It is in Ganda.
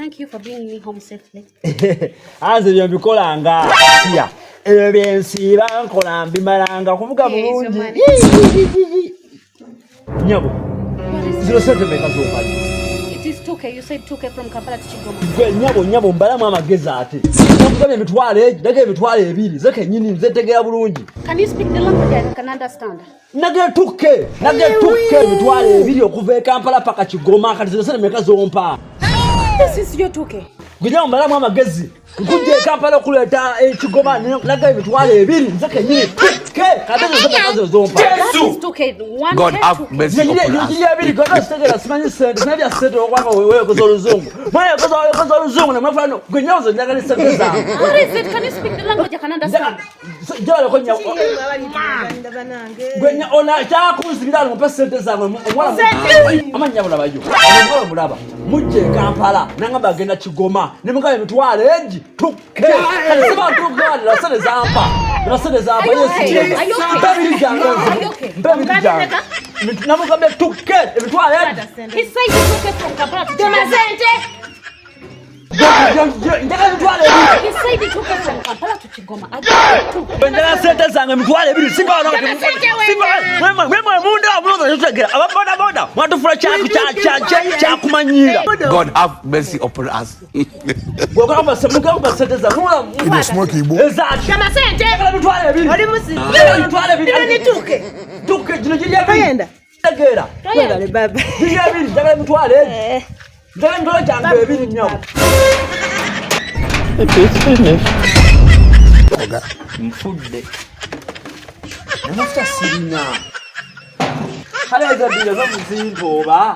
Thank you for bringing me home safely. Anze byambikolanga siya. Ebensiba nkola mbimalanga kuvuga bulungi. Nyabo. Zero sentiment azokali. It is 2K. You said 2K from Kampala to Kigoma. Nyabo mbalamu amagezi ate. Nakugabye emitwale, ndage emitwale ebiri, zeke nyini nzetegera bulungi. Can you speak the language I can understand? Nage 2K emitwale ebiri okuva Kampala paka Kigoma kati zero sentiment azompa. This is your 2K. Gujya mbalamu amagezi. Kujje Kampala kuleta Kigoma nage emitwale ebiri, zeke nyini 2K kati zero sentiment azompa. That is 2K. God have mercy upon us. Yabiri gono sitegera simanyi sente nabya sente okwanga wewe kozoluzungu. Maya kozoluzungu na mafano gwenyazo ndagala sente zangu. What is it? Can you speak the language I can understand? Jalo konya. Gwenya ona cha kuzibira mu sente zangu omwala. Amanya bulabayo. Omwala bulaba. Mujje Kampala nanga bagenda Kigoma. Nimuka emitwale eji 2K. Sema tukwana la sente zampa. La sente zampa yes. Mbabiri janga. Namukambe 2K emitwale eji. He said you took it from Kampala to Kigoma. He said he took it from Kampala to Kigoma. Bendera sente zange mitwale ebiri simba wana. Simba. Mwe munda muloza yotegera. Ababoda boda. Mwatufula cha kumanyira. God have mercy upon us. Gwakamba sente zange. Ibe smoke ibo. Exactly. Kama sente. Mitwale ebiri. Oli musi. Mitwale ebiri. Ni tuke. Tuke jino jili ebiri. Kayenda. Tegera. Kayenda baba. Jili ebiri ndagala mitwale eji. Ndagala mitwale jange ebiri nyawo. It's finished. Oga. Mfudde. Namusta sirina. Kale za bila zo muzimbo ba.